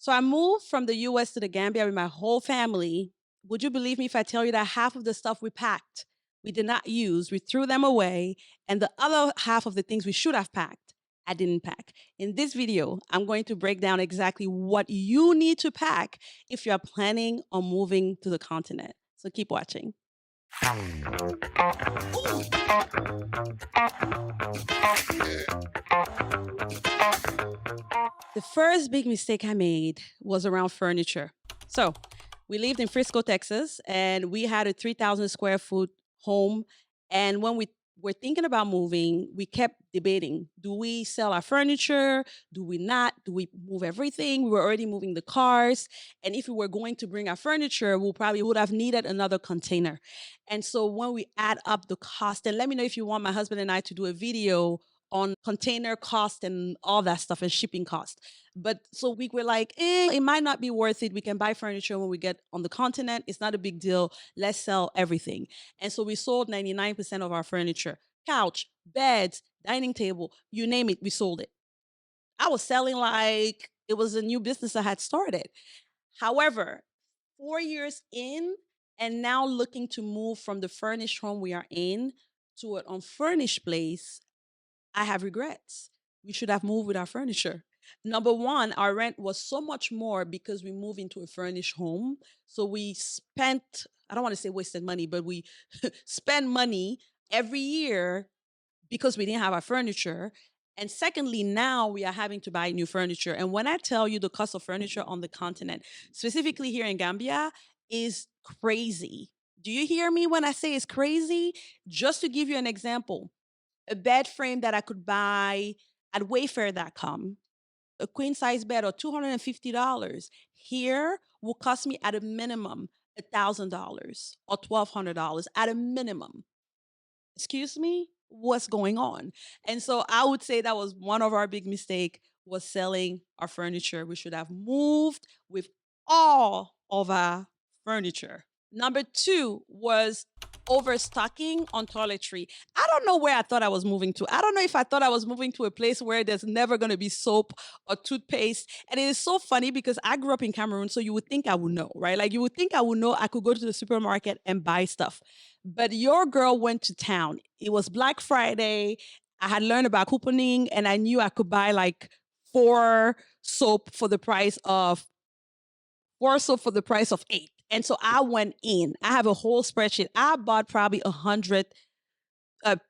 So I moved from the US to the Gambia with my whole family. Would you believe me if I tell you that half of the stuff we packed, we did not use, we threw them away, and the other half of the things we should have packed, I didn't pack. In this video, I'm going to break down exactly what you need to pack if you're planning on moving to the continent. So keep watching. The first big mistake I made was around furniture. So we lived in Frisco, Texas, and we had a 3,000 square foot home. And when we were thinking about moving, we kept debating, do we sell our furniture? Do we not? Do we move everything? We were already moving the cars. And if we were going to bring our furniture, we probably would have needed another container. And so when we add up the cost, and let me know if you want my husband and I to do a video on container cost and all that stuff and shipping cost. But so we were like, it might not be worth it. We can buy furniture when we get on the continent. It's not a big deal. Let's sell everything. And so we sold 99% of our furniture, couch, beds, dining table, you name it, we sold it. I was selling like it was a new business I had started. However, 4 years in, and now looking to move from the furnished home we are in to an unfurnished place, I have regrets. We should have moved with our furniture. Number one, our rent was so much more because we moved into a furnished home. So we spent, I don't want to say wasted money, but we spend money every year because we didn't have our furniture. And secondly, now we are having to buy new furniture. And when I tell you the cost of furniture on the continent, specifically here in Gambia, is crazy. Do you hear me when I say it's crazy? Just to give you an example, a bed frame that I could buy at wayfair.com, a queen size bed, or $250 here will cost me at a minimum $1,000 or $1,200 at a minimum. Excuse me, what's going on? And so I would say that was one of our big mistake, was selling our furniture. We should have moved with all of our furniture. Number two was overstocking on toiletry. I don't know where I thought I was moving to. I don't know if I thought I was moving to a place where there's never going to be soap or toothpaste. And it is so funny because I grew up in Cameroon, so you would think I would know, right? Like you would think I would know I could go to the supermarket and buy stuff. But your girl went to town. It was Black Friday. I had learned about couponing and I knew I could buy like four soap for the price of eight. And so I went in. I have a whole spreadsheet. I bought probably 100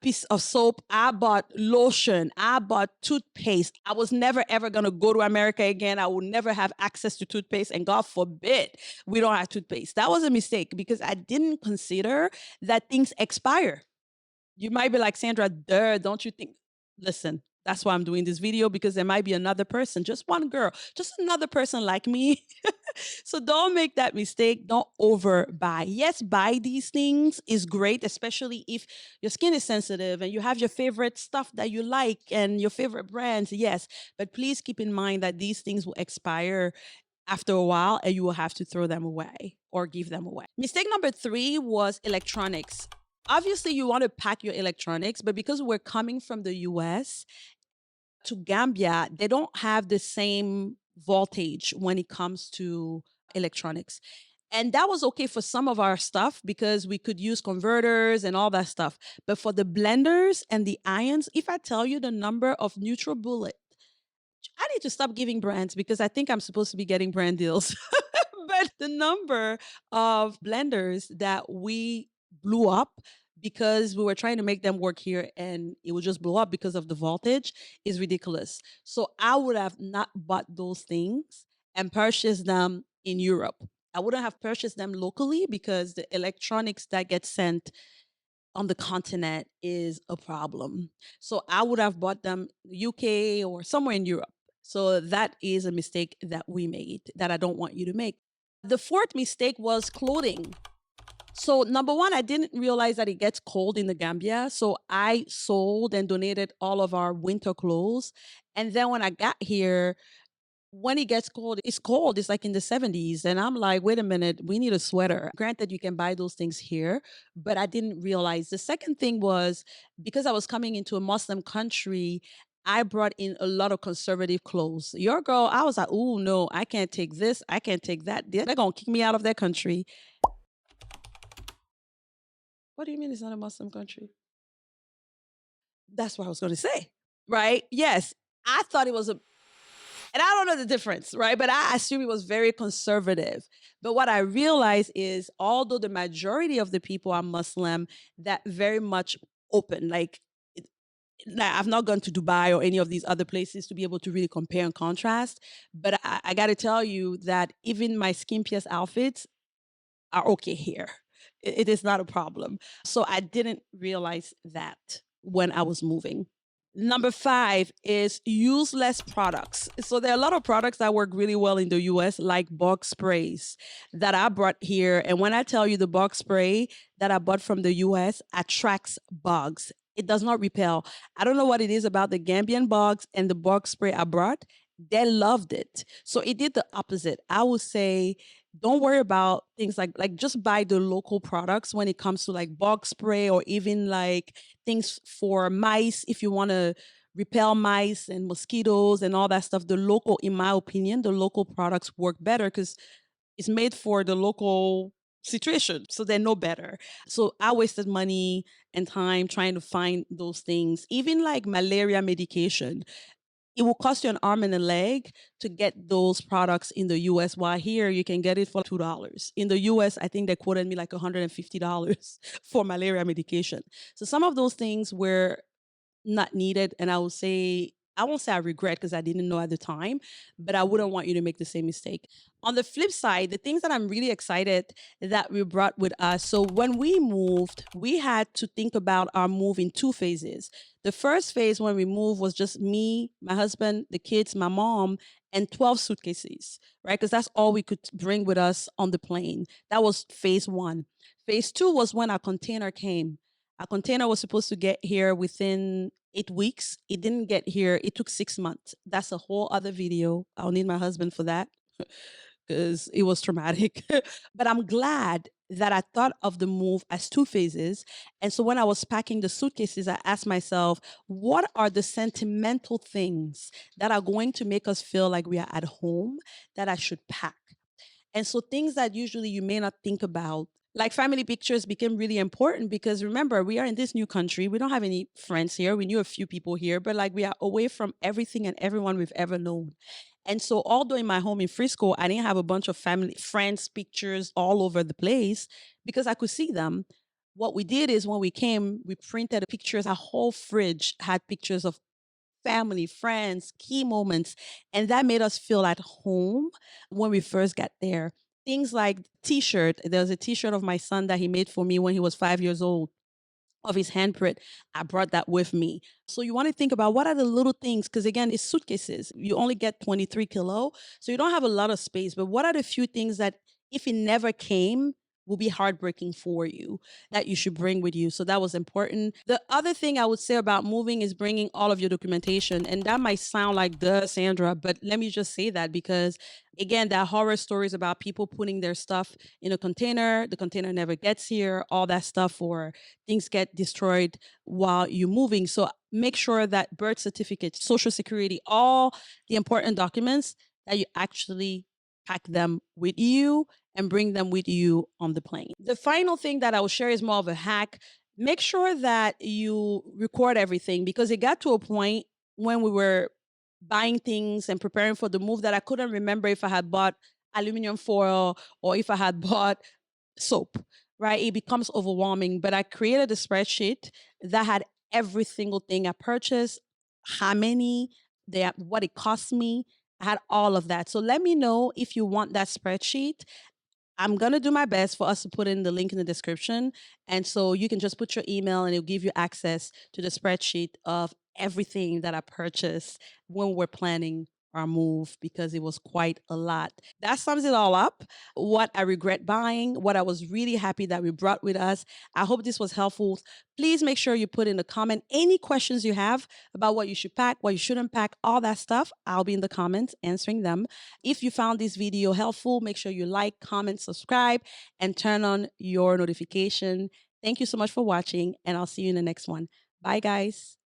piece of soap. I bought lotion. I bought toothpaste. I was never ever gonna go to America again. I would never have access to toothpaste, and God forbid we don't have toothpaste. That was a mistake because I didn't consider that things expire. You might be like, Sandra, duh, don't you think? Listen, that's why I'm doing this video, because there might be another person, just one girl, just another person like me. So don't make that mistake. Don't overbuy. Yes, buy these things is great, especially if your skin is sensitive and you have your favorite stuff that you like and your favorite brands. Yes, but please keep in mind that these things will expire after a while and you will have to throw them away or give them away. Mistake number three was electronics. Obviously, you want to pack your electronics, but because we're coming from the US to Gambia, they don't have the same voltage when it comes to electronics. And that was okay for some of our stuff because we could use converters and all that stuff. But for the blenders and the irons, if I tell you the number of Neutral Bullet, I need to stop giving brands because I think I'm supposed to be getting brand deals. But the number of blenders that we blew up because we were trying to make them work here and it would just blow up because of the voltage is ridiculous. So I would have not bought those things and purchased them in Europe. I wouldn't have purchased them locally because the electronics that get sent on the continent is a problem. So I would have bought them UK or somewhere in Europe. So that is a mistake that we made that I don't want you to make. The fourth mistake was clothing. So number one, I didn't realize that it gets cold in the Gambia. So I sold and donated all of our winter clothes. And then when I got here, when it gets cold, it's cold. It's like in the 70s. And I'm like, wait a minute, we need a sweater. Granted, you can buy those things here, but I didn't realize. The second thing was because I was coming into a Muslim country, I brought in a lot of conservative clothes. Your girl, I was like, oh no, I can't take this, I can't take that. They're gonna kick me out of their country. What do you mean it's not a Muslim country? That's what I was gonna say. Right? Yes. I thought it was a and I don't know the difference, right? But I assume it was very conservative. But what I realized is, although the majority of the people are Muslim, that very much open. Like, I've not gone to Dubai or any of these other places to be able to really compare and contrast. But I got to tell you that even my skimpiest outfits are okay here. It is not a problem. So I didn't realize that when I was moving. Number five is use less products. So there are a lot of products that work really well in the US, like bug sprays that I brought here. And when I tell you the bug spray that I bought from the US attracts bugs, it does not repel. I don't know what it is about the Gambian bugs and the bug spray I brought. They loved it. So it did the opposite. I would say don't worry about things like just buy the local products when it comes to like bug spray or even like things for mice if you want to repel mice and mosquitoes and all that stuff. The local, in my opinion, the local products work better because it's made for the local situation, so they're no better. So I wasted money and time trying to find those things. Even like malaria medication, it will cost you an arm and a leg to get those products in the US, while here you can get it for $2. In the US, I think they quoted me like $150 for malaria medication. So some of those things were not needed. And I would say, I won't say I regret because I didn't know at the time, but I wouldn't want you to make the same mistake. On the flip side, the things that I'm really excited that we brought with us. So when we moved, we had to think about our move in two phases. The first phase when we moved was just me, my husband, the kids, my mom, and 12 suitcases, right? Because that's all we could bring with us on the plane. That was phase one. Phase two was when our container came. Our container was supposed to get here within 8 weeks. It didn't get here. It took 6 months. That's a whole other video. I'll need my husband for that because it was traumatic. But I'm glad that I thought of the move as two phases. And so when I was packing the suitcases, I asked myself, what are the sentimental things that are going to make us feel like we are at home that I should pack? And so things that usually you may not think about, like family pictures, became really important because remember, we are in this new country. We don't have any friends here. We knew a few people here, but like we are away from everything and everyone we've ever known. And so, although in my home in Frisco, I didn't have a bunch of family, friends, pictures all over the place because I could see them. What we did is when we came, we printed pictures. Our whole fridge had pictures of family, friends, key moments. And that made us feel at home when we first got there. Things like t-shirt. There was a t-shirt of my son that he made for me when he was 5 years old of his handprint. I brought that with me. So you want to think about what are the little things, because again, it's suitcases. You only get 23 kilo, so you don't have a lot of space. But what are the few things that if it never came, will be heartbreaking for you that you should bring with you? So that was important. The other thing I would say about moving is bringing all of your documentation. And that might sound like the Sandra, but let me just say that because again, there are horror stories about people putting their stuff in a container, the container never gets here, all that stuff, or things get destroyed while you're moving. So make sure that birth certificate, social security, all the important documents that you actually pack them with you and bring them with you on the plane. The final thing that I will share is more of a hack. Make sure that you record everything because it got to a point when we were buying things and preparing for the move that I couldn't remember if I had bought aluminum foil or if I had bought soap, right? It becomes overwhelming. But I created a spreadsheet that had every single thing I purchased, how many, what it cost me. I had all of that. So let me know if you want that spreadsheet. I'm going to do my best for us to put in the link in the description. And so you can just put your email and it'll give you access to the spreadsheet of everything that I purchased when we're planning our move because it was quite a lot. That sums it all up. What I regret buying, what I was really happy that we brought with us. I hope this was helpful. Please make sure you put in the comment any questions you have about what you should pack, what you shouldn't pack, all that stuff. I'll be in the comments answering them. If you found this video helpful, make sure you like, comment, subscribe, and turn on your notification. Thank you so much for watching, and I'll see you in the next one. Bye, guys.